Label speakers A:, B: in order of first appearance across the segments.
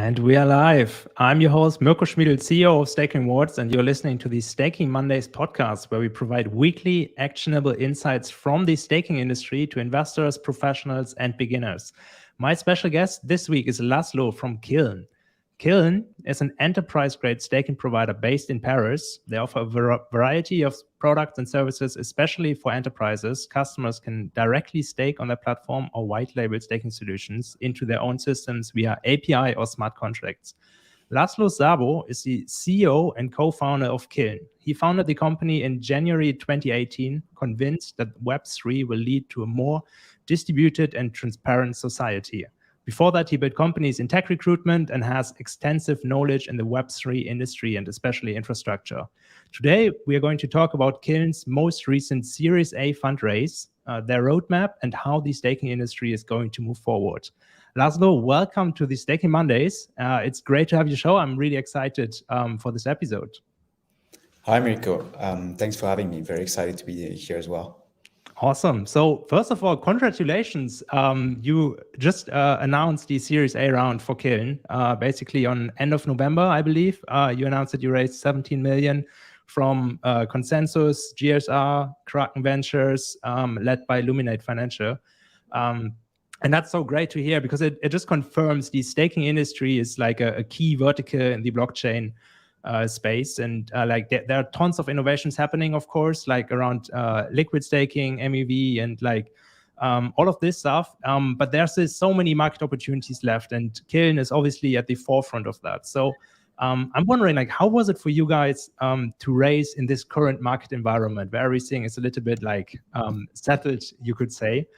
A: And we are live. I'm your host, Mirko Schmiedl, CEO of Staking Awards, and you're listening to the Staking Mondays podcast, where we provide weekly actionable insights from the staking industry to investors, professionals, and beginners. My special guest this week is Laszlo from Kiln. Kiln is an enterprise-grade staking provider based in Paris. They offer a variety of products and services, especially for enterprises. Customers can directly stake on their platform or white label staking solutions into their own systems via API or smart contracts. Laszlo Sazbo is the CEO and co-founder of Kiln. He founded the company in January 2018, convinced that Web3 will lead to a more distributed and transparent society. Before that, he built companies in tech recruitment and has extensive knowledge in the Web3 industry and especially infrastructure. Today, we are going to talk about Kiln's most recent Series A fundraise, their roadmap, and how the staking industry is going to move forward. Laszlo, welcome to the Staking Mondays. It's great to have you show. I'm really excited for this episode.
B: Hi, Mirko. Thanks for having me. Very excited to be here as well.
A: Awesome. So first of all, congratulations. You just announced the Series A round for Kiln. Basically on end of November, I believe. You announced that you raised 17 million from Consensus, GSR, Kraken Ventures, led by Luminate Financial. And that's so great to hear because it just confirms the staking industry is like a key vertical in the blockchain space, and there are tons of innovations happening, of course, like around liquid staking, MEV, and all of this stuff. But there's so many market opportunities left, and Kiln is obviously at the forefront of that. So I'm wondering, how was it for you guys to raise in this current market environment where everything is a little bit settled, you could say?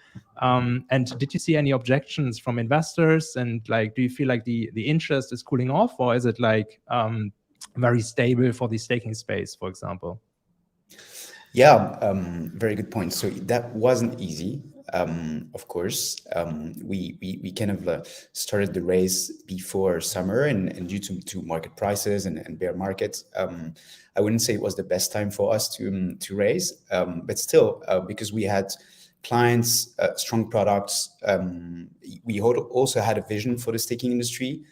A: And did you see any objections from investors? And do you feel like the interest is cooling off, or is it very stable for the staking space, for example?
B: Yeah, very good point. So that wasn't easy. Of course, we kind of started the race before summer, and due to market prices and bear markets, I wouldn't say it was the best time for us to raise. But still, because we had clients, strong products, we also had a vision for the staking industry.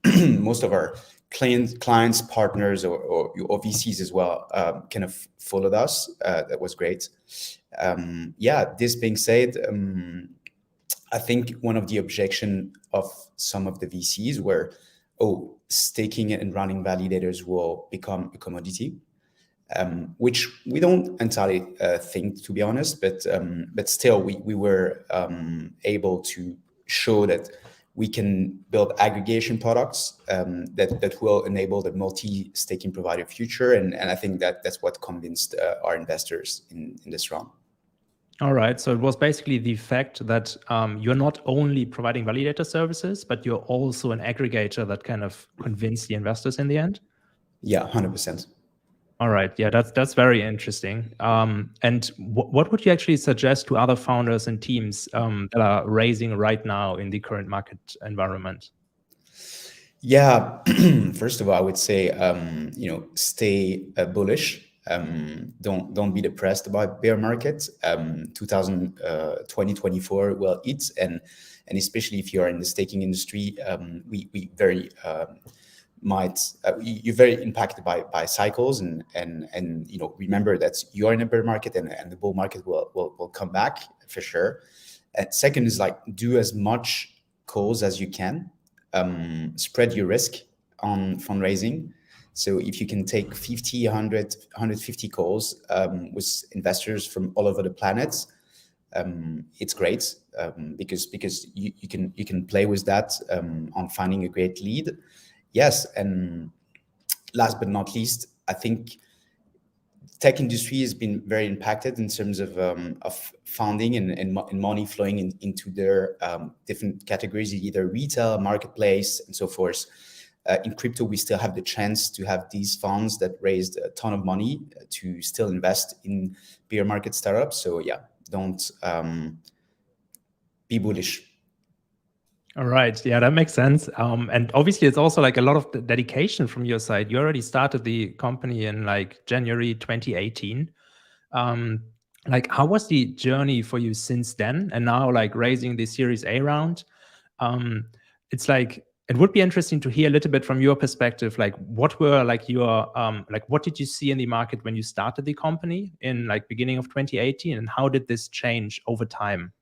B: Most of our clients, partners, or VCs as well kind of followed us. That was great. This being said, I think one of the objection of some of the VCs were, staking and running validators will become a commodity, which we don't entirely think, to be honest. But still, we were able to show that we can build aggregation products that will enable the multi-staking provider future. And I think that's what convinced our investors in this round.
A: All right. So it was basically the fact that you're not only providing validator services, but you're also an aggregator that kind of convinced the investors in the end?
B: Yeah, 100%.
A: All right. Yeah, that's very interesting. And what would you actually suggest to other founders and teams that are raising right now in the current market environment?
B: Yeah, first of all, I would say stay bullish. Don't be depressed about bear market. 2024 will eat, and especially if you are in the staking industry, we very you're very impacted by cycles, and remember that you're in a bear market, and the bull market will come back for sure. And second is do as much calls as you can, spread your risk on fundraising. So if you can take 50, 100, 150 calls with investors from all over the planet, it's great because you can play with that on finding a great lead. Yes, and last but not least, I think tech industry has been very impacted in terms of funding and money flowing into their different categories, either retail, marketplace, and so forth. In crypto, we still have the chance to have these funds that raised a ton of money to still invest in bear market startups. So yeah, don't be bullish.
A: All right. Yeah, that makes sense. And obviously, it's also a lot of dedication from your side. You already started the company in January 2018. How was the journey for you since then? And now raising the Series A round, it's it would be interesting to hear a little bit from your perspective, like what were like your like what did you see in the market when you started the company in like beginning of 2018, and how did this change over time?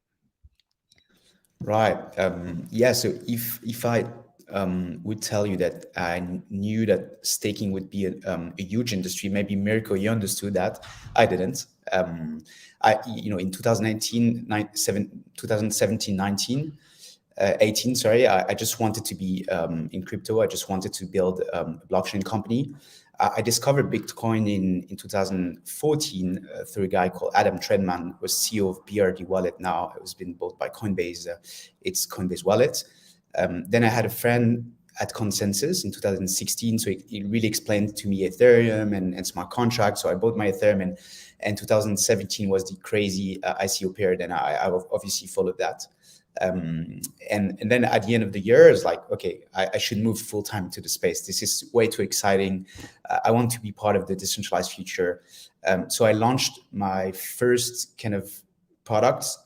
B: Right. Yeah. So if I would tell you that I knew that staking would be a huge industry, maybe Mirko, you understood that. I didn't. In 2017, 19, 18, sorry, I just wanted to be in crypto. I just wanted to build a blockchain company. I discovered Bitcoin in 2014 through a guy called Adam Tredman, who was CEO of BRD Wallet. Now it was been bought by Coinbase. It's Coinbase Wallet. Then I had a friend at Consensus in 2016. So he really explained to me Ethereum and smart contracts. So I bought my Ethereum, and 2017 was the crazy ICO period. And I obviously followed that. And then at the end of the year, it's like, okay, I should move full time to the space. This is way too exciting. I want to be part of the decentralized future. So I launched my first kind of products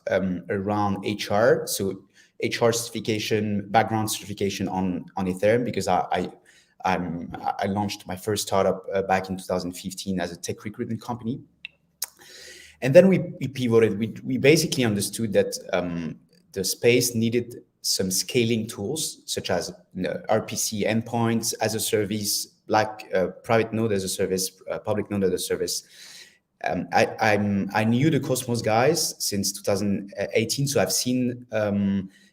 B: around HR. So HR certification, background certification on Ethereum, because I launched my first startup back in 2015 as a tech recruitment company. And then we pivoted. We basically understood that the space needed some scaling tools, such as RPC endpoints as a service, like private node as a service, public node as a service. I knew the Cosmos guys since 2018, so I've seen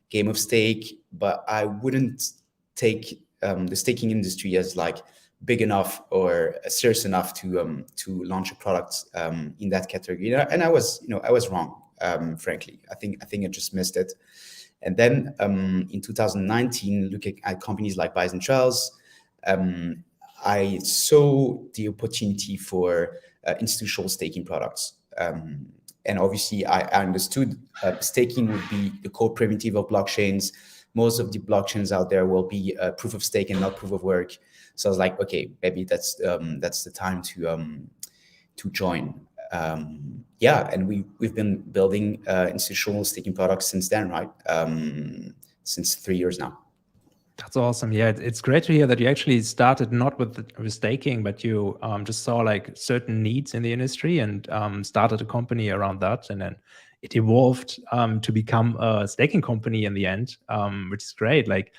B: Game of Stake, but I wouldn't take the staking industry as like big enough or serious enough to launch a product in that category. And I was wrong. Frankly, I think I just missed it. And then in 2019, looking at companies like Bison Trails, I saw the opportunity for institutional staking products. And obviously, I understood staking would be the core primitive of blockchains. Most of the blockchains out there will be proof of stake and not proof of work. So I was like, okay, maybe that's the time to join. And we've been building institutional staking products since then, right? Since 3 years now.
A: That's awesome. Yeah, it's great to hear that you actually started not with staking, but you just saw like certain needs in the industry and started a company around that, and then it evolved to become a staking company in the end, which is great. Like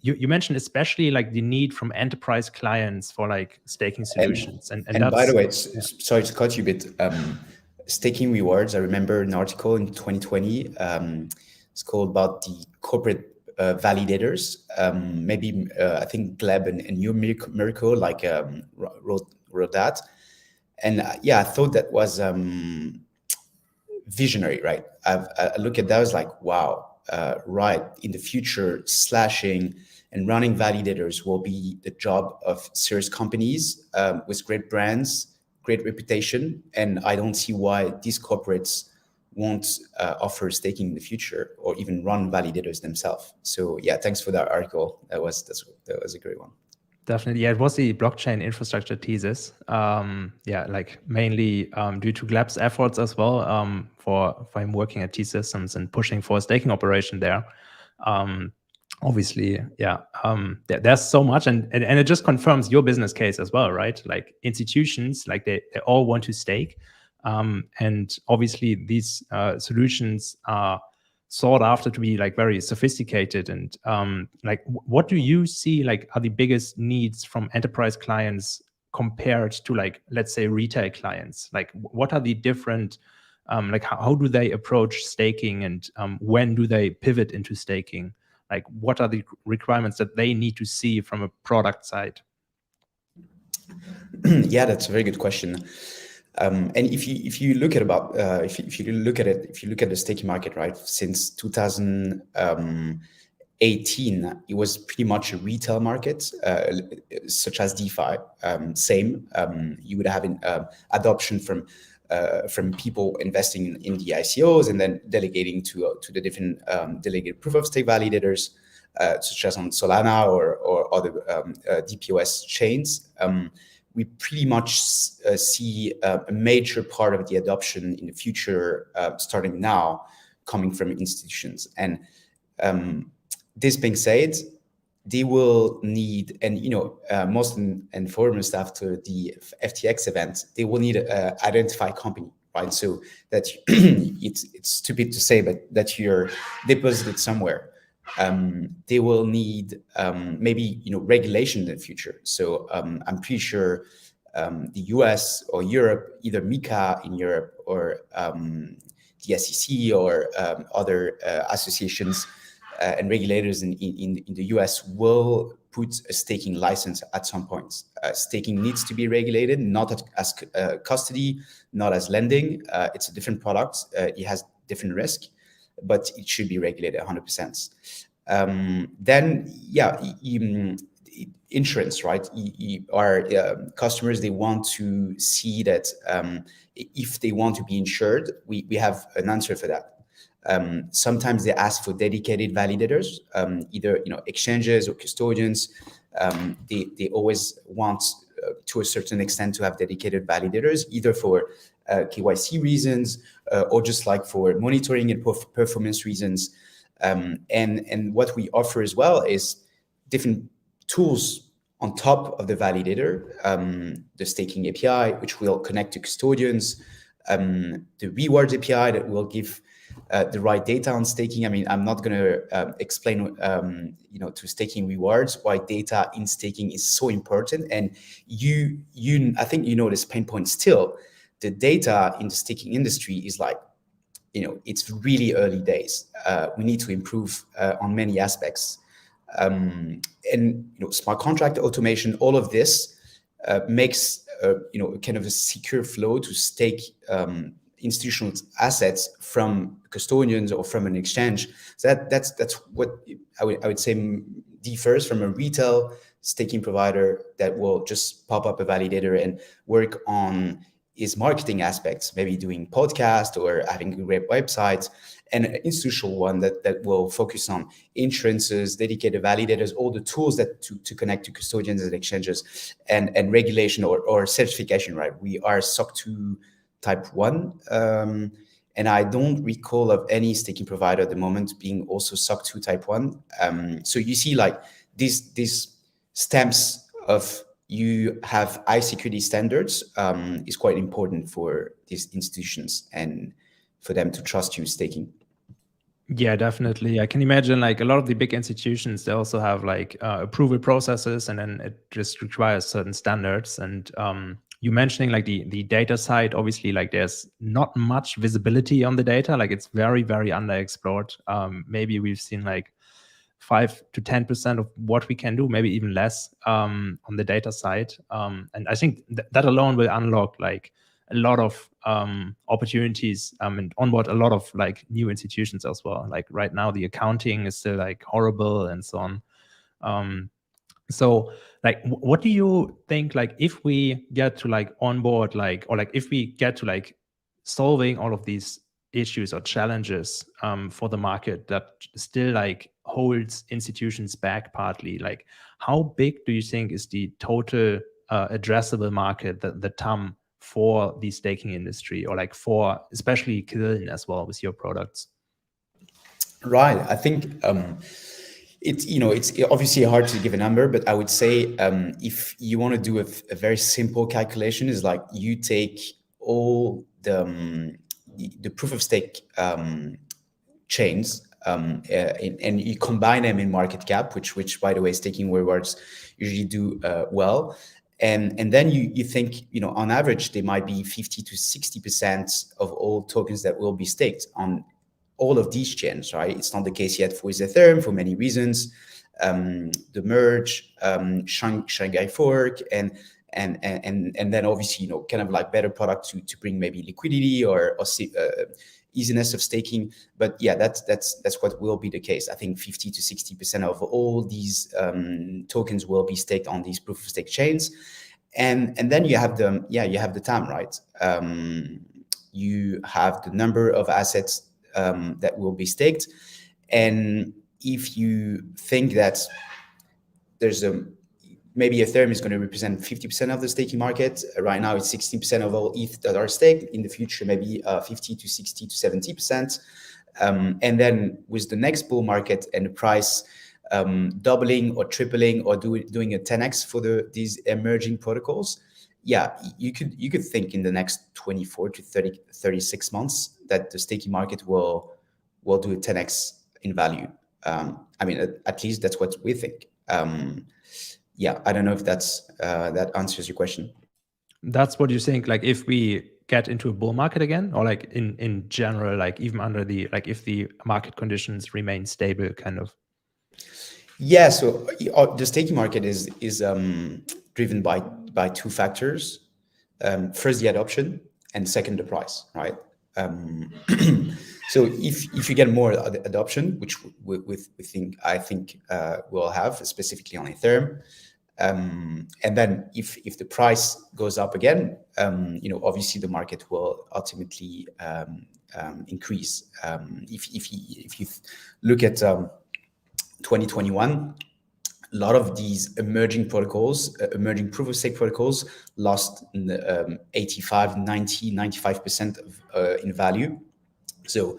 A: you mentioned, especially like the need from enterprise clients for like staking solutions, and
B: that's, by the way, sorry to cut you a bit. Staking rewards. I remember an article in 2020. It's called about the corporate validators. Maybe I think Gleb and you, Mirko, like wrote that. And I thought that was visionary, right? I look at that, I was like, wow. Right, in the future, slashing and running validators will be the job of serious companies with great brands, great reputation, and I don't see why these corporates won't offer staking in the future or even run validators themselves. So yeah, thanks for that article. That was a great one.
A: Definitely. Yeah, it was the blockchain infrastructure thesis. Like mainly due to Gleb's efforts as well for him working at T-Systems and pushing for a staking operation there. Obviously, there's so much, and it just confirms your business case as well, right? Like institutions, like they all want to stake. And obviously these solutions are sought after to be like very sophisticated, and like what do you see like are the biggest needs from enterprise clients compared to like, let's say, retail clients? Like what are the different like how do they approach staking, and when do they pivot into staking? Like what are the requirements that they need to see from a product side?
B: Yeah, that's a very good question. And if you look at if you look at the staking market, right, since 2018, it was pretty much a retail market, such as DeFi. You would have adoption from people investing in the ICOs and then delegating to the different delegated proof of stake validators, such as on Solana or other DPoS chains. We pretty much see a major part of the adoption in the future, starting now, coming from institutions. And This being said, they will need, and most and foremost after the FTX event, they will need an identified company, right? So that it's stupid to say, but that you're deposited somewhere. They will need maybe regulation in the future. So I'm pretty sure the US or Europe, either MiCA in Europe or the SEC or other associations and regulators in the US will put a staking license at some point. Staking needs to be regulated, not as custody, not as lending. It's a different product. It has different risk, but it should be regulated 100%. Then, insurance, right? Our customers, they want to see that if they want to be insured, we have an answer for that. Sometimes they ask for dedicated validators, either exchanges or custodians. They always want, to a certain extent, to have dedicated validators, either for KYC reasons or just like for monitoring and performance reasons. And what we offer as well is different tools on top of the validator, the staking API, which will connect to custodians, the rewards API that will give the right data on staking. I mean, I'm not going to explain, to staking rewards why data in staking is so important. And I think this pain point still. The data in the staking industry is like, it's really early days. We need to improve on many aspects. And smart contract automation, all of this makes kind of a secure flow to stake institutional assets from custodians or from an exchange. So that's what I would say differs from a retail staking provider that will just pop up a validator and work on his marketing aspects, maybe doing podcast or having a great website, and an institutional one that will focus on insurances, dedicated validators, all the tools that to connect to custodians and exchanges, and regulation or certification, right? We are SOC 2 type 1, and I don't recall of any staking provider at the moment being also SOC 2 type 1. So you see, like these stamps of you have high security standards is quite important for these institutions and for them to trust you staking.
A: Yeah, definitely. I can imagine like a lot of the big institutions, they also have like approval processes, and then it just requires certain standards. And you mentioning like the data side, obviously like there's not much visibility on the data, like it's very, very underexplored. Maybe we've seen like 5 to 10% of what we can do, maybe even less on the data side. And I think that alone will unlock like a lot of opportunities and onboard a lot of like new institutions as well. Like right now, the accounting is still like horrible and so on. So like, what do you think, like if we get to like onboard, like, or like if we get to like solving all of these issues or challenges for the market that still like holds institutions back partly, like how big do you think is the total addressable market, the TAM for the staking industry, or like for especially Kiln as well with your products?
B: Right. I think it's obviously hard to give a number, but I would say if you want to do a very simple calculation, is like you take all the proof of stake chains and you combine them in market cap, which by the way, staking rewards usually do well. And then you think, on average, there might be 50 to 60% of all tokens that will be staked on all of these chains, right? It's not the case yet for Ethereum for many reasons. The merge, Shanghai fork, and then obviously, kind of like better product to bring maybe liquidity or easiness of staking. But yeah, that's what will be the case. I think 50 to 60% of all these tokens will be staked on these proof of stake chains, and then you have the TAM, right? You have the number of assets that will be staked, and if you think that there's maybe Ethereum is going to represent 50% of the staking market. Right now, it's 16% of all ETH that are staked. In the future, maybe 50 to 60 to 70%. And then with the next bull market and the price doubling or tripling or doing a 10x for these emerging protocols, yeah, you could think in the next 24 to 36 months that the staking market will do a 10x in value. I mean, at least that's what we think. Yeah, I don't know if that answers your question.
A: That's what you think, like if we get into a bull market again, or like in general, like even under the, like if the market conditions remain stable, kind of?
B: Yeah, so the staking market is driven by two factors. First, the adoption, and second, the price, right? So if you get more adoption, which I think we'll have, specifically on Ethereum, and then if the price goes up again, obviously the market will ultimately increase. If you look at 2021, a lot of these emerging protocols, emerging proof of stake protocols, lost 85, 90, 95% in value. So,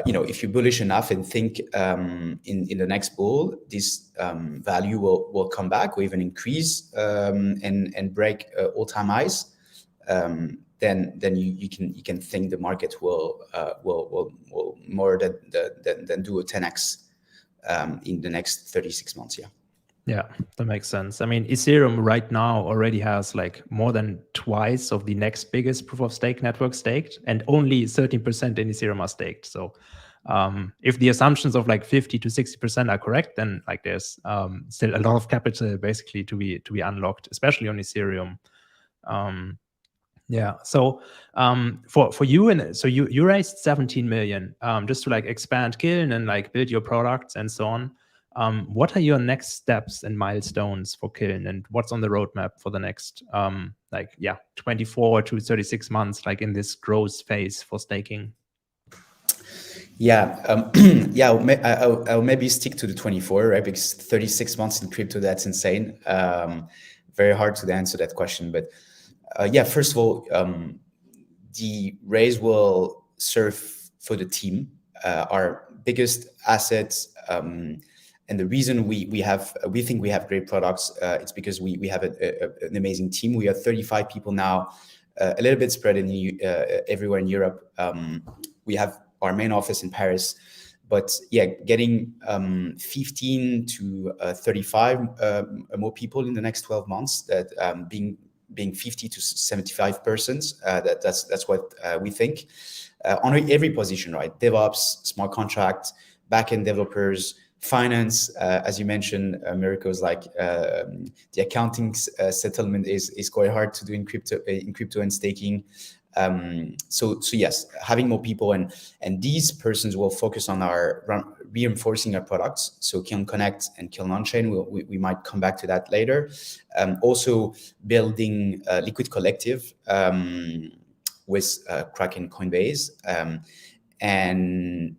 B: if you're bullish enough and think in the next bull, this value will come back or even increase and break all-time highs, then you can think the market will more than do a 10x in the next 36 months. Yeah.
A: Yeah, that makes sense. I mean, Ethereum right now already has like more than twice of the next biggest proof of stake network staked, and only 13% in Ethereum are staked. So if the assumptions of like 50 to 60% are correct, then like there's still a lot of capital basically to be unlocked, especially on Ethereum. Yeah. So for you, and so you raised 17 million just to like expand Kiln and like build your products and so on. What are your next steps and milestones for Kiln, and what's on the roadmap for the next 24 to 36 months, like in this growth phase for staking?
B: Yeah, I'll maybe stick to the 24, right? Because 36 months in crypto, that's insane. Very hard to answer that question, but first of all, the raise will serve for the team, our biggest assets. And the reason we think we have great products, it's because we have an amazing team. We are 35 people now, a little bit spread everywhere in Europe. We have our main office in Paris, but yeah, getting 15 to 35 more people in the next 12 months, that being 50 to 75 persons, that's what we think. On every position, right? DevOps, smart contract, backend developers, finance, as you mentioned, Mirko's like the accounting settlement is quite hard to do in crypto and staking. So yes, having more people, and these persons will focus on reinforcing our products. So Kiln Connect and Kiln On-Chain, we might come back to that later. Also building a Liquid Collective with Kraken, Coinbase, and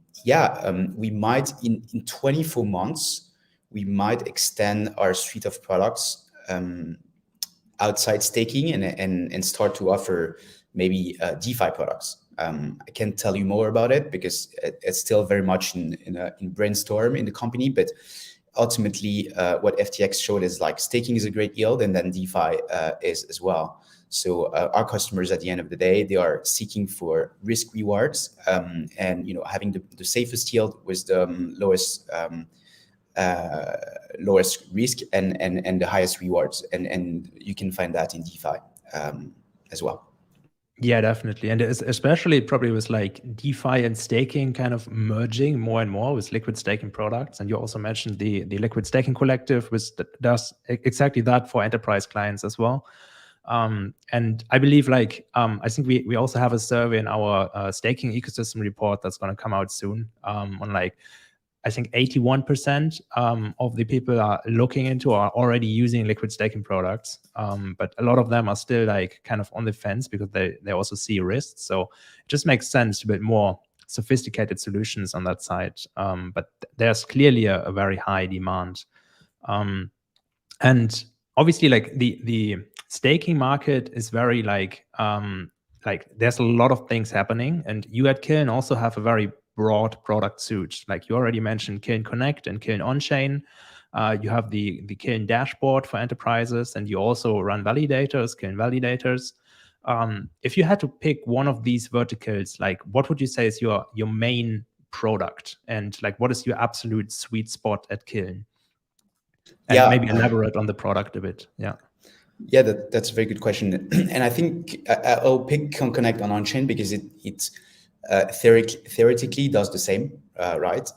B: we might in 24 months we might extend our suite of products outside staking and start to offer maybe DeFi products. I can't tell you more about it because it's still very much in brainstorm in the company. But ultimately, what FTX showed is like staking is a great yield, and then DeFi is as well. So our customers, at the end of the day, they are seeking for risk rewards, and having the safest yield with the lowest risk and the highest rewards, and you can find that in DeFi as well.
A: Yeah, definitely. And especially probably with like DeFi and staking kind of merging more and more with liquid staking products. And you also mentioned the liquid staking collective, which does exactly that for enterprise clients as well. And I believe like, I think we also have a survey in our staking ecosystem report that's going to come out soon on like, I think 81% of the people are looking into or are already using liquid staking products. But a lot of them are still like kind of on the fence because they also see risks. So it just makes sense to build more sophisticated solutions on that side. But there's clearly a very high demand. And obviously like the staking market is very like there's a lot of things happening, and you at Kiln also have a very broad product suite. Like you already mentioned Kiln Connect and Kiln On-Chain. You have the Kiln dashboard for enterprises, and you also run validators, Kiln Validators. If you had to pick one of these verticals, like what would you say is your main product, and like what is your absolute sweet spot at Kiln? And maybe elaborate on the product a bit.
B: Yeah, that's a very good question. And I think I'll pick Kiln Connect on-chain because it theoretically does the same, right?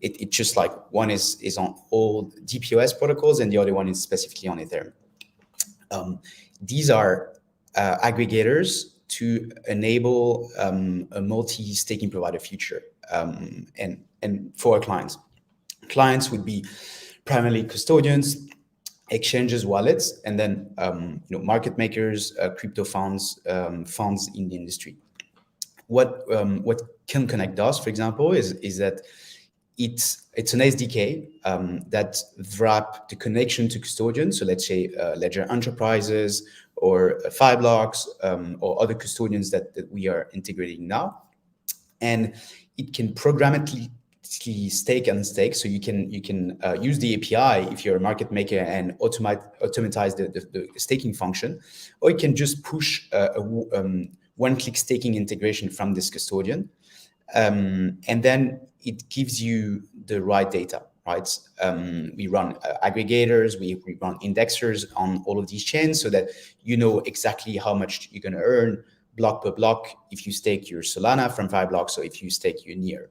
B: It just like one is on all DPoS protocols and the other one is specifically on Ethereum. These are aggregators to enable a multi-staking provider future, and for our clients. Clients would be primarily custodians, exchanges, wallets, and then market makers, crypto funds, funds in the industry. What Kiln Connect does, for example, is that it's an SDK that wrap the connection to custodians. So let's say Ledger Enterprises or Fireblocks or other custodians that we are integrating now, and it can programmatically stake and unstake. So you can use the API if you're a market maker and automatize the staking function, or you can just push a one-click staking integration from this custodian, and then it gives you the right data, right? We run aggregators, we run indexers on all of these chains so that you know exactly how much you're going to earn block per block if you stake your Solana from Fireblocks or if you stake your Near.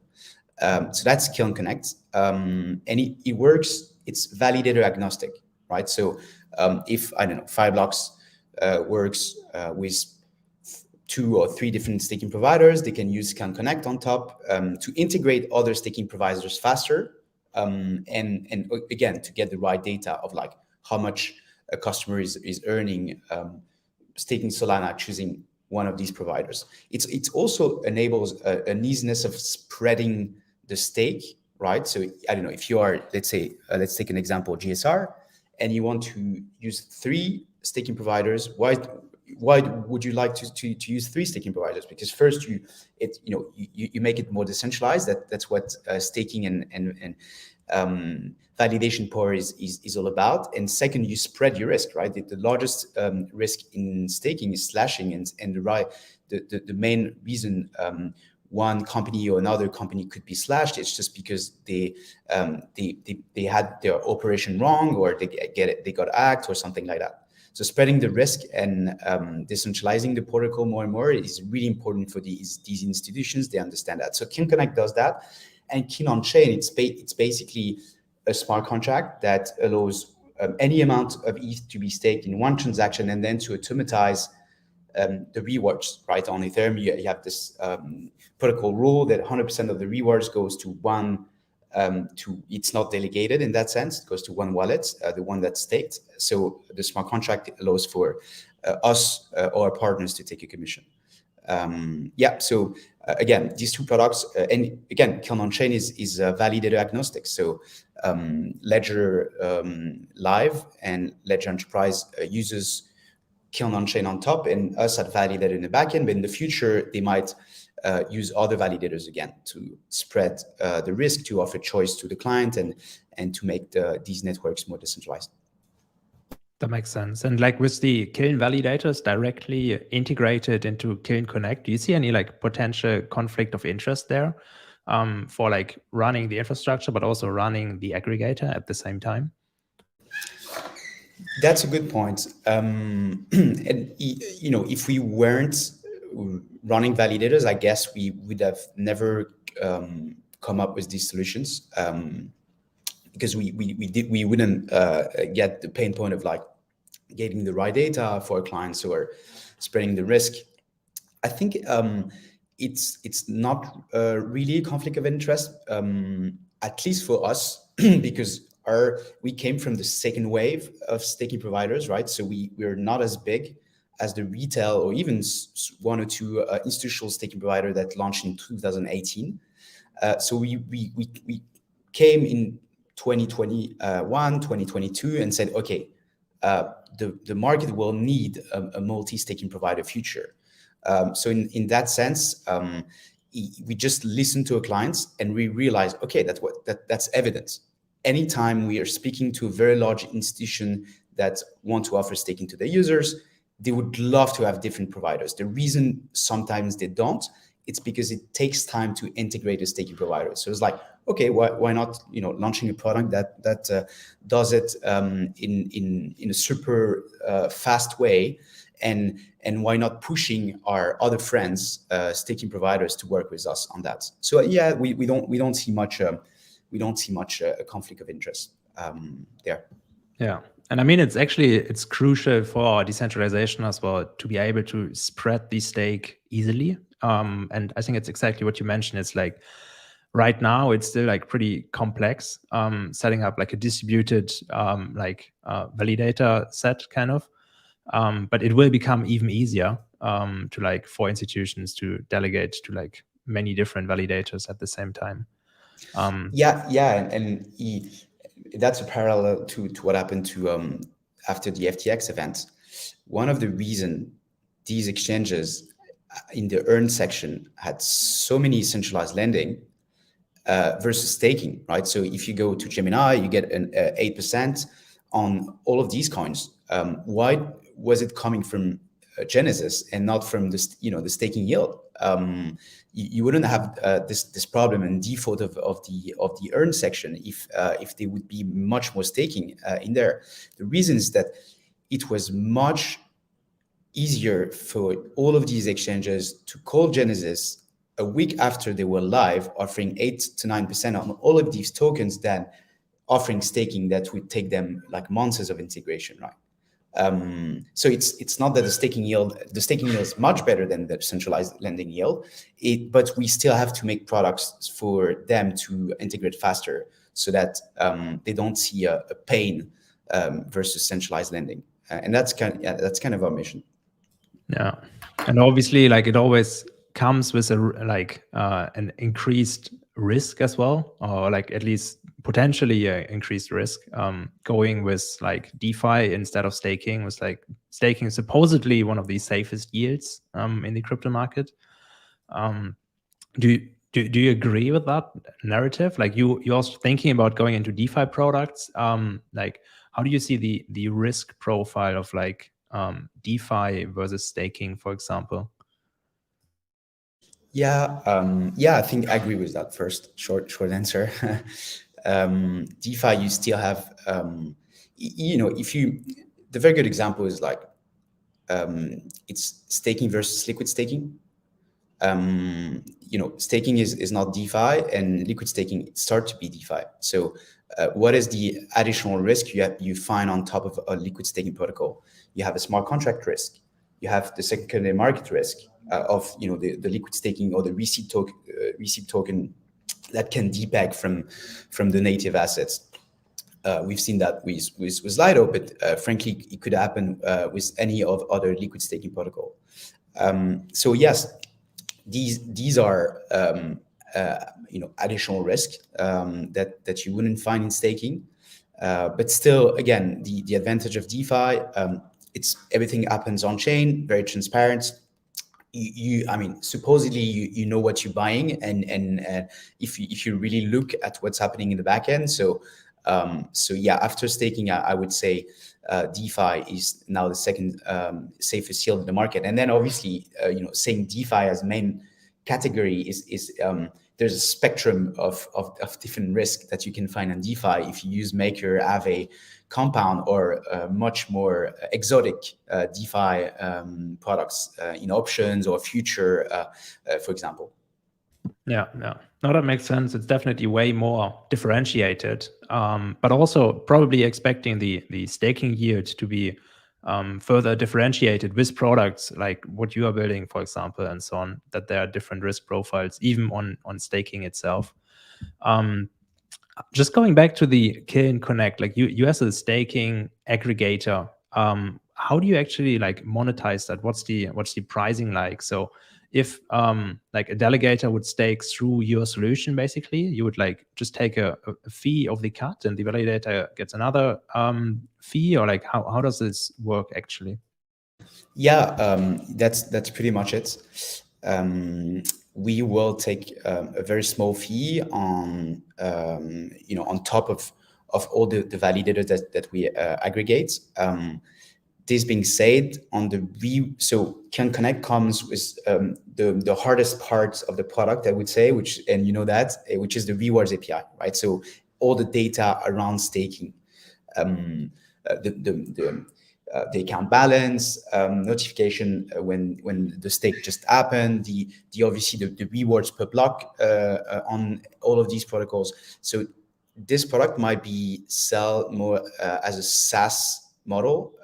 B: So that's Kiln Connect, and it works. It's validator agnostic, right? So if Fireblocks works with 2 or 3 different staking providers, they can use Kiln Connect on top to integrate other staking providers faster, and again to get the right data of like how much a customer is earning staking Solana choosing one of these providers. It also enables an easiness of spreading the stake, right? So I don't know if you are, let's say, let's take an example, GSR, and you want to use 3 staking providers. Why would you like to use 3 staking providers? Because first you make it more decentralized. That's what staking and validation power is all about. And second, you spread your risk, right? The largest risk in staking is slashing, and the main reason one company or another company could be slashed, it's just because they had their operation wrong, or they got hacked or something like that. So spreading the risk and decentralizing the protocol more and more is really important for these institutions. They understand that. So Kiln Connect does that, and Kiln On-Chain, it's basically a smart contract that allows any amount of ETH to be staked in one transaction and then to automatize the rewards, right? On Ethereum, you have this protocol rule that 100% of the rewards goes to one. It's not delegated in that sense. It goes to one wallet, the one that's staked. So the smart contract allows for us or our partners to take a commission. So again, these 2 products, and again, Kiln On-Chain is validator agnostic. So Ledger Live and Ledger Enterprise uses Kiln On-Chain on top, and us at Validator in the backend. But in the future, they might use other validators again to spread the risk, to offer choice to the client, and to make these networks more decentralized.
A: That makes sense. And like with the Kiln validators directly integrated into Kiln Connect, do you see any like potential conflict of interest there for like running the infrastructure, but also running the aggregator at the same time?
B: That's a good point. And if we weren't running validators, I guess we would have never come up with these solutions, because we wouldn't get the pain point of like getting the right data for our clients or spreading the risk. I think it's not really a conflict of interest, at least for us, because we came from the second wave of staking providers, right? So we're not as big as the retail or even 1 or 2 institutional staking provider that launched in 2018. So we came in 2021, 2022 and said, okay, the market will need a multi-staking provider future. So in that sense, we just listen to our clients and we realize, okay, that's evidence. Anytime we are speaking to a very large institution that want to offer staking to their users, they would love to have different providers. The reason sometimes they don't, it's because it takes time to integrate a staking provider. So it's like, okay, why not, launching a product that does it in a super fast way, and why not pushing our other friends, staking providers, to work with us on that? So yeah, we don't see much a conflict of interest there.
A: Yeah. And I mean, it's crucial for decentralization as well to be able to spread the stake easily. And I think it's exactly what you mentioned. It's like right now it's still like pretty complex, setting up like a distributed validator set kind of. But it will become even easier to like for institutions to delegate to like many different validators at the same time.
B: That's a parallel to what happened to after the FTX event. One of the reason these exchanges in the earn section had so many centralized lending versus staking, right? So if you go to Gemini, you get an 8% on all of these coins. Why was it coming from Genesis and not from the staking yield? You wouldn't have this problem and default of the earn section if there would be much more staking in there. The reason is that it was much easier for all of these exchanges to call Genesis a week after they were live, offering 8 to 9% on all of these tokens, than offering staking that would take them like months of integration, right? So it's not that the staking yield is much better than the centralized lending yield, but we still have to make products for them to integrate faster, so that they don't see a pain versus centralized lending, and that's kind of our mission.
A: Yeah, and obviously, like it always comes with an increased risk as well, or like at least potentially increased risk. Going with like DeFi instead of staking, was like staking is supposedly one of the safest yields in the crypto market. Do you agree with that narrative? Like you're also thinking about going into DeFi products. Like how do you see the risk profile of like DeFi versus staking, for example?
B: I think I agree with that. First, short answer. DeFi, you still have, the very good example is like, it's staking versus liquid staking. Staking is not DeFi, and liquid staking start to be DeFi. So what is the additional risk you find on top of a liquid staking protocol? You have a smart contract risk. You have the secondary market risk of the liquid staking or the receipt token that can depeg from the native assets. We've seen that with Lido, but frankly, it could happen with any of other liquid staking protocol. So yes, these are additional risk that you wouldn't find in staking, but still, again, the advantage of DeFi, it's everything happens on chain, very transparent. Supposedly you know what you're buying, and if you really look at what's happening in the back end. So yeah, after staking, I would say DeFi is now the second safest yield in the market. And then obviously, saying DeFi as main category is there's a spectrum of different risks that you can find on DeFi if you use Maker, Aave, Compound, or much more exotic DeFi products in options or future, for example.
A: Yeah. No, that makes sense. It's definitely way more differentiated, but also probably expecting the staking yield to be further differentiated with products like what you are building, for example, and so on, that there are different risk profiles, even on staking itself. Just going back to the Kiln Connect, like you as a staking aggregator, how do you actually like monetize that? What's the pricing like? So if like a delegator would stake through your solution, basically, you would like just take a fee of the cut, and the validator gets another fee, or like how does this work actually?
B: Yeah, that's pretty much it. we will take a very small fee on on top of all the validators that we aggregate. This being said, so Kiln Connect comes with the hardest parts of the product, I would say, which is the rewards API, right? So all the data around staking, the account balance, notification when the stake just happened, the obviously the rewards per block on all of these protocols. So this product might be sell more as a SaaS model,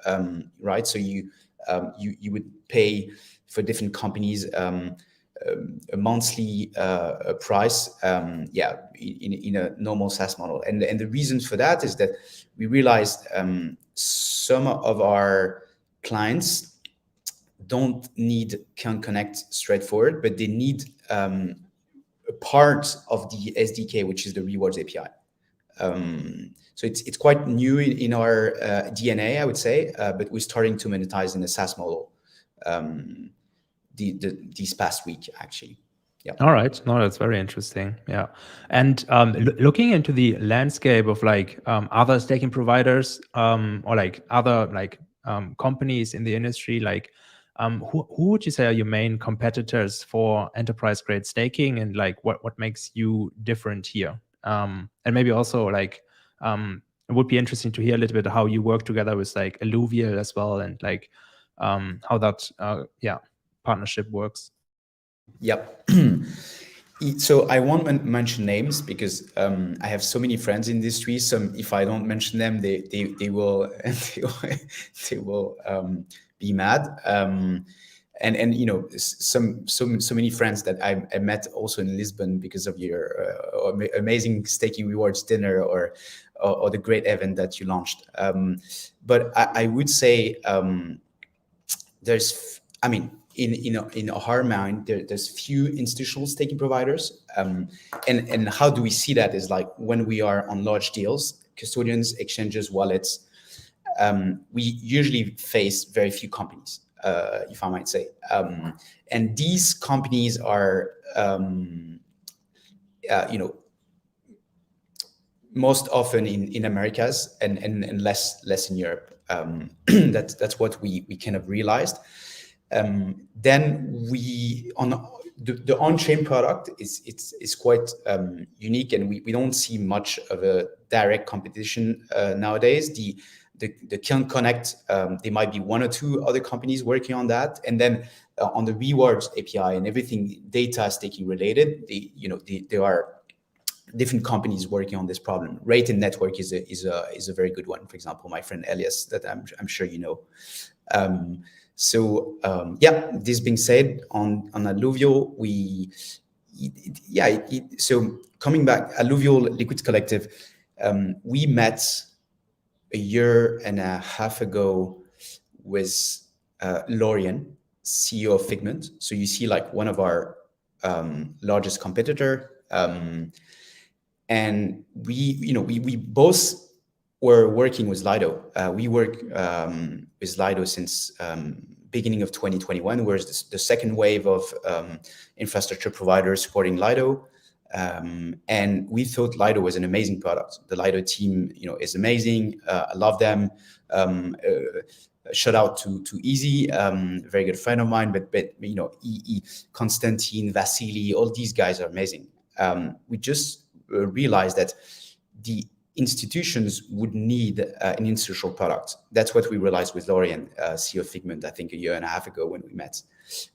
B: right? So you would pay for different companies a monthly price, in a normal SaaS model. And the reasons for that is that we realized some of our clients don't need Kiln Connect straightforward, but they need a part of the SDK, which is the rewards API. So it's quite new in our DNA, I would say, but we're starting to monetize in a SaaS model this past week, actually. Yeah.
A: All right. No, that's very interesting. Yeah. And looking into the landscape of like other staking providers or like other like companies in the industry, like who would you say are your main competitors for enterprise grade staking, and like what makes you different here? And maybe also like it would be interesting to hear a little bit how you work together with like Alluvial as well, and like how that partnership works.
B: Yep. So I won't mention names because I have so many friends in this industry. So if I don't mention them, they will they will be mad. And so many friends that I met also in Lisbon because of your amazing staking rewards dinner or the great event that you launched. But I would say in our mind, there's few institutional staking providers, and how do we see that is like when we are on large deals, custodians, exchanges, wallets, we usually face very few companies, if I might say, and these companies are most often in Americas and less in Europe. That's what we kind of realized. Then we on the on-chain product is quite unique, and we don't see much of a direct competition nowadays. The Kiln Connect, there might be one or two other companies working on that, and then on the rewards API and everything data staking related, there are different companies working on this problem. Rate and Network is a very good one. For example, my friend Elias, that I'm sure you know. This being said, on Alluvial, so coming back, Alluvial Liquid Collective, we met a year and a half ago with Lorian, CEO of Figment. So you see like one of our largest competitor, and we both were working with Lido. We work with Lido since beginning of 2021, whereas the second wave of infrastructure providers supporting Lido. And we thought Lido was an amazing product. The Lido team, is amazing. I love them. Shout out to Easy, very good friend of mine. But Konstantin, Vasily, all these guys are amazing. We just realized that the institutions would need an institutional product. That's what we realized with Lorian, CEO of Figment, I think a year and a half ago when we met.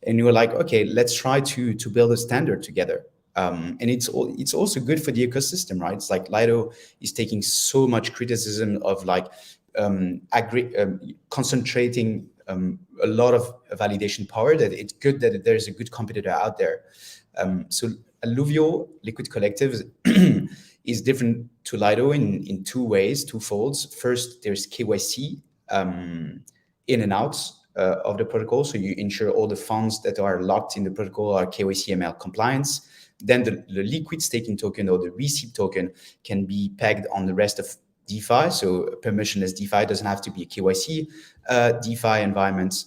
B: And we were like, okay, let's try to build a standard together. And it's also good for the ecosystem, right? It's like Lido is taking so much criticism of like concentrating a lot of validation power that it's good that there's a good competitor out there. So Alluvial Liquid Collective is different to Lido in two ways, two folds. First, there's KYC in and out of the protocol. So you ensure all the funds that are locked in the protocol are KYC ML compliance. Then the liquid staking token or the receipt token can be pegged on the rest of DeFi. So permissionless DeFi doesn't have to be a KYC DeFi environment.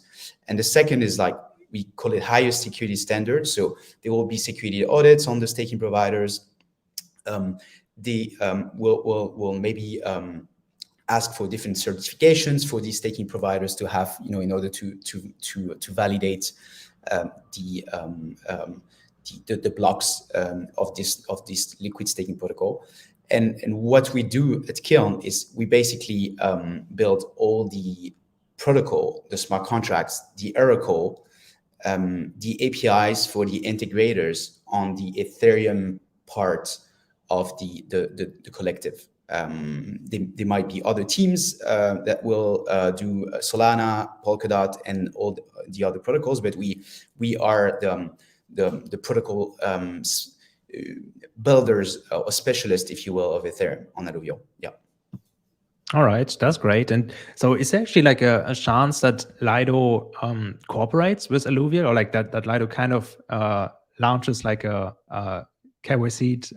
B: And the second is like we call it higher security standards. So there will be security audits on the staking providers. They will maybe ask for different certifications for these staking providers to have, in order to validate the blocks of this liquid staking protocol. And what we do at Kiln is we basically build all the protocol, the smart contracts, the Oracle, the APIs for the integrators on the Ethereum part of the collective. There might be other teams that will do Solana, Polkadot, and all the other protocols, but we are the protocol builders or specialists, if you will, of Ethereum on Alluvial. Yeah.
A: All right, that's great. And so is there actually like a chance that Lido cooperates with Alluvial, or like that Lido kind of launches like a KYC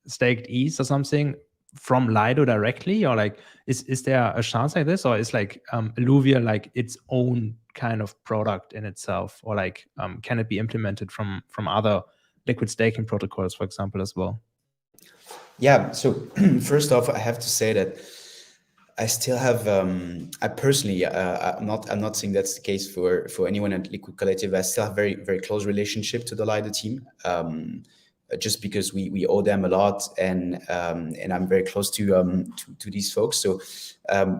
A: staked ETH or something from Lido directly, or like is there a chance like this, or is like Alluvial like its own kind of product in itself, or like can it be implemented from other liquid staking protocols, for example, as well?
B: Yeah. So first off, I have to say that I still have, I personally, I'm not saying that's the case for anyone at Liquid Collective. I still have very, very close relationship to the Lido team, just because we owe them a lot, and I'm very close to these folks. So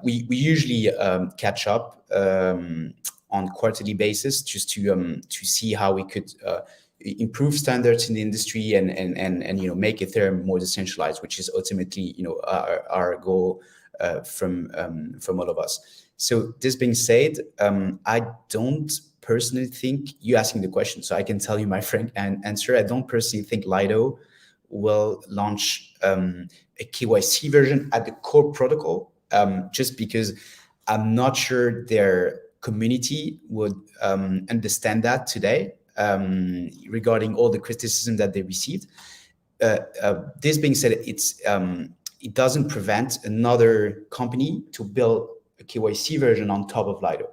B: we usually catch up on quarterly basis just to see how we could improve standards in the industry and make Ethereum more decentralized, which is ultimately our goal from all of us. So this being said, I don't personally think, you asking the question, so I can tell you my frank answer. I don't personally think Lido will launch a KYC version at the core protocol, just because I'm not sure their community would understand that today, regarding all the criticism that they received. This being said, it doesn't prevent another company to build a KYC version on top of Lido.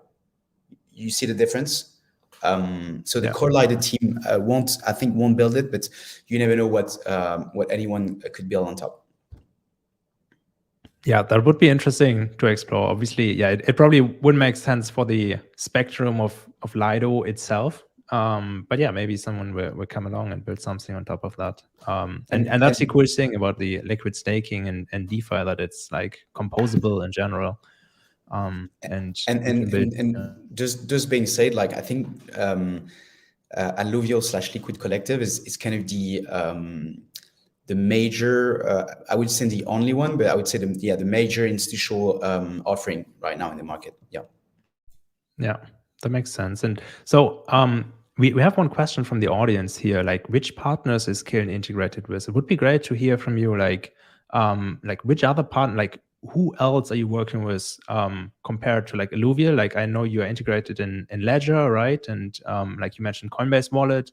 B: You see the difference? So the core Lido team won't build it, but you never know what anyone could build on top.
A: Yeah, that would be interesting to explore. Obviously, yeah, it probably would make sense for the spectrum of Lido itself. But yeah, maybe someone will come along and build something on top of that. And that's the cool thing about the liquid staking and DeFi, that it's like composable in general. And
B: just being said, like I think Alluvial / Liquid Collective is kind of the major, I would say the only one, but I would say the major institutional offering right now in the market.
A: Yeah, that makes sense. And so we have one question from the audience here, like which partners is Kiln integrated with? It would be great to hear from you, like which other partner, like who else are you working with compared to like Alluvial? Like I know you are integrated in Ledger, right? And like you mentioned Coinbase Wallet.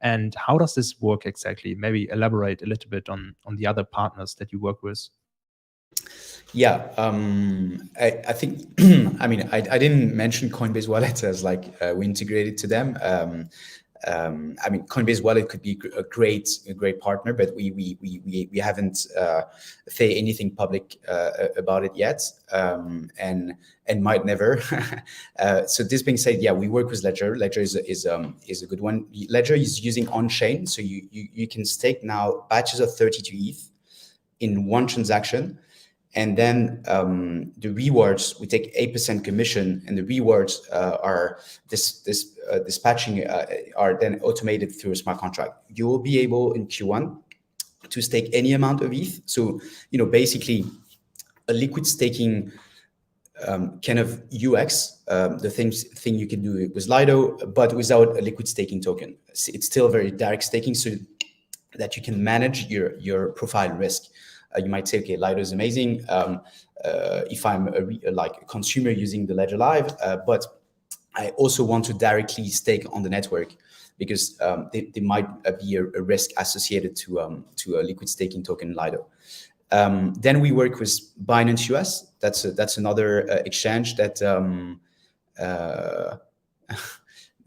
A: And how does this work exactly? Maybe elaborate a little bit on the other partners that you work with.
B: Yeah, I think, I mean, I didn't mention Coinbase Wallet as like we integrated to them. I mean, Coinbase Wallet could be a great partner, but we haven't say anything public about it yet, and might never. So this being said, yeah, we work with Ledger. Ledger is a good one. Ledger is using on-chain, so you can stake now batches of 32 ETH in one transaction. And then the rewards, we take 8% commission, and the rewards are dispatching are then automated through a smart contract. You will be able in Q1 to stake any amount of ETH. So basically a liquid staking kind of UX, the thing you can do with Lido, but without a liquid staking token. It's still very direct staking, so that you can manage your profile risk. You might say, okay, Lido is amazing if I'm a consumer using the Ledger Live, but I also want to directly stake on the network, because there might be a risk associated to a liquid staking token Lido. Then we work with Binance US. That's another exchange that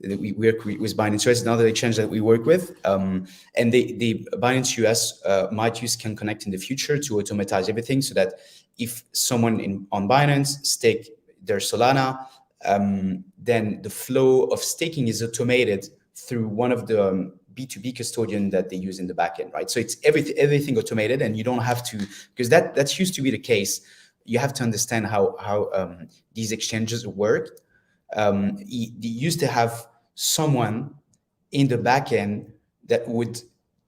B: we work with Binance US, another exchange that we work with. And the Binance US might use Kiln Connect in the future to automatize everything, so that if someone on Binance stake their Solana, then the flow of staking is automated through one of the B2B custodian that they use in the backend, right? So it's everything automated, and you don't have to, because that's used to be the case. You have to understand how these exchanges work. They used to have someone in the backend that would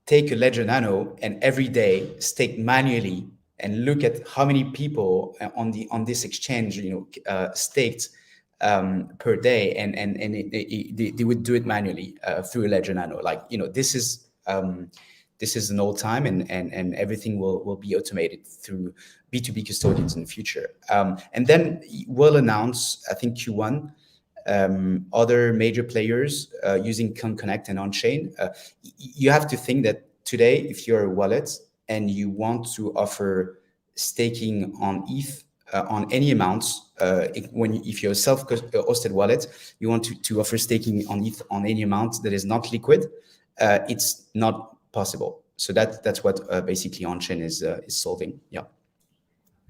B: take a Ledger Nano and every day stake manually and look at how many people on this exchange, staked per day, and they would do it manually through a Ledger Nano. Like, this is an old time, and everything will be automated through B2B custodians in the future. And then we'll announce, I think Q1, other major players using Kiln Connect and on-chain. You have to think that today, if you're a wallet and you want to offer staking on ETH on any amounts, if you're a self-hosted wallet, you want to offer staking on ETH on any amount that is not liquid, it's not possible. So that's what basically on-chain is solving. Yeah.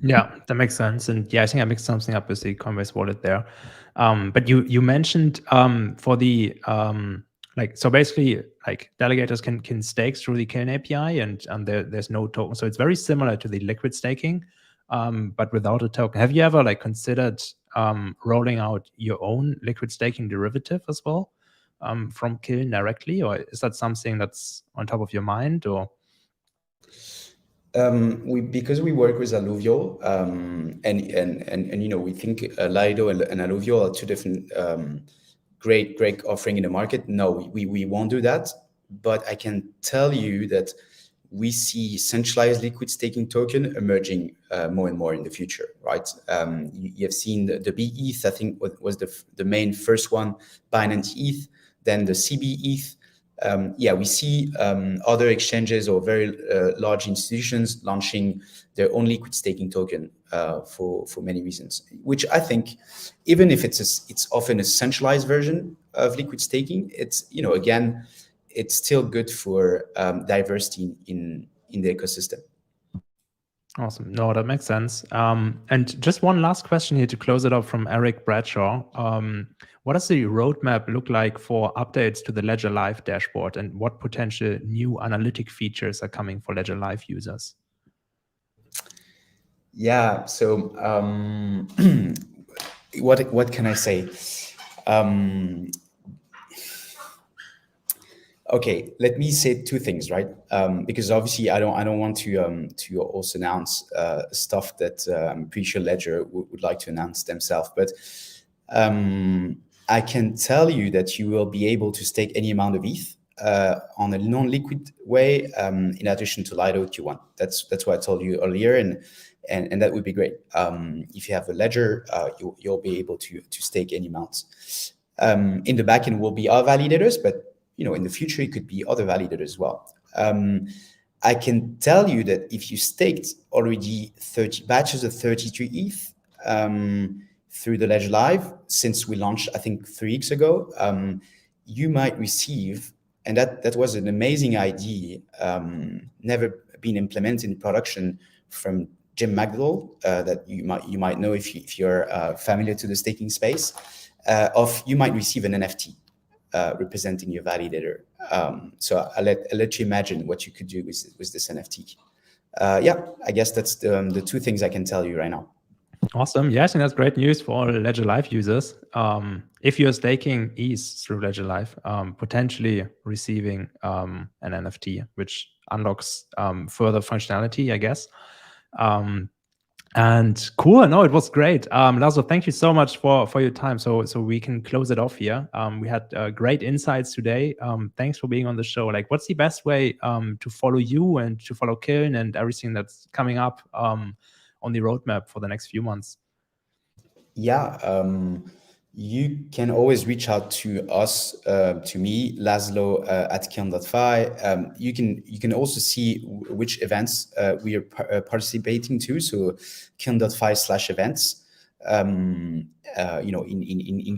A: Yeah, that makes sense. And yeah, I think I mixed something up with the Coinbase wallet there. But you mentioned for the so basically, like, delegators can stake through the Kiln API, and there's no token. So it's very similar to the liquid staking, but without a token. Have you ever considered rolling out your own liquid staking derivative as well from Kiln directly, or is that something that's on top of your mind, or?
B: Because we work with Alluvial, and we think Lido and Alluvial are two different great offering in the market. No, we won't do that. But I can tell you that we see centralized liquid staking token emerging more and more in the future, right? You have seen the BETH, I think was the main first one, Binance ETH, then the CB ETH. We see other exchanges or very large institutions launching their own liquid staking token for many reasons, which I think, even if it's often a centralized version of liquid staking, it's again, it's still good for diversity in the ecosystem.
A: Awesome. No, that makes sense. And just one last question here to close it up from Eric Bradshaw. What does the roadmap look like for updates to the Ledger Live dashboard, and what potential new analytic features are coming for Ledger Live users?
B: Yeah. So what can I say? Okay, let me say two things, right? Because obviously I don't want to also announce stuff that I'm pretty sure Ledger would like to announce themselves. But I can tell you that you will be able to stake any amount of ETH on a non-liquid way, in addition to Lido Q1. That's what I told you earlier, and that would be great. If you have a Ledger, you'll be able to stake any amount. In the backend will be our validators, but in the future, it could be other validators as well. I can tell you that if you staked already 30 batches of 33 ETH through the Ledger Live, since we launched, I think 3 weeks ago, you might receive, and that was an amazing idea, never been implemented in production, from Jim Magdal, that you might know if you're familiar to the staking space, you might receive an NFT. Representing your validator. So I'll let you imagine what you could do with this NFT. I guess that's the two things I can tell you right now.
A: Awesome. Yeah, I think that's great news for all Ledger Live users. If you're staking ETH through Ledger Live, potentially receiving an NFT, which unlocks further functionality, I guess. And cool. No, it was great. Laszlo, thank you so much for your time. So we can close it off here. We had great insights today. Thanks for being on the show. Like, what's the best way to follow you and to follow Kiln and everything that's coming up on the roadmap for the next few months?
B: Yeah, you can always reach out to us, to me, Laszlo at kiln.fi. You can also see which events we are participating to. So kiln.fi/events. in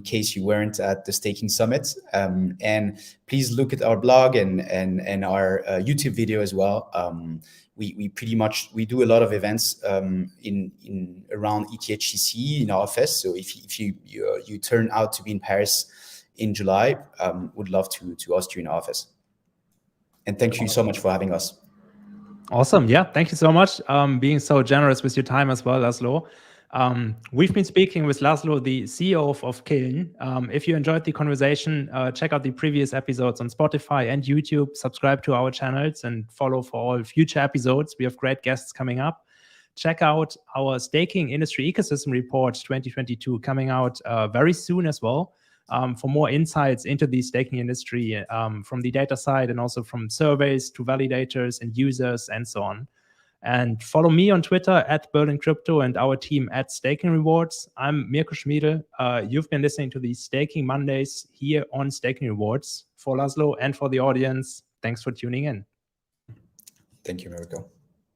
B: case you weren't at the staking summit. And please look at our blog and our YouTube video as well. We pretty much do a lot of events in around ETHCC in our office. So if you turn out to be in Paris in July, would love to host you in our office. And thank you so much for having us.
A: Awesome. Yeah, thank you so much being so generous with your time as well, Laszlo. We've been speaking with Laszlo, the CEO of Kiln. If you enjoyed the conversation, check out the previous episodes on Spotify and YouTube, subscribe to our channels, and follow for all future episodes. We have great guests coming up. Check out our Staking Industry Ecosystem Report 2022 coming out very soon as well. For more insights into the staking industry from the data side and also from surveys to validators and users and so on. And follow me on Twitter at Berlin Crypto and our team at Staking Rewards. I'm Mirko Schmiedel. You've been listening to the Staking Mondays here on Staking Rewards. For Laszlo and for the audience, thanks for tuning in.
B: Thank you, Mirko.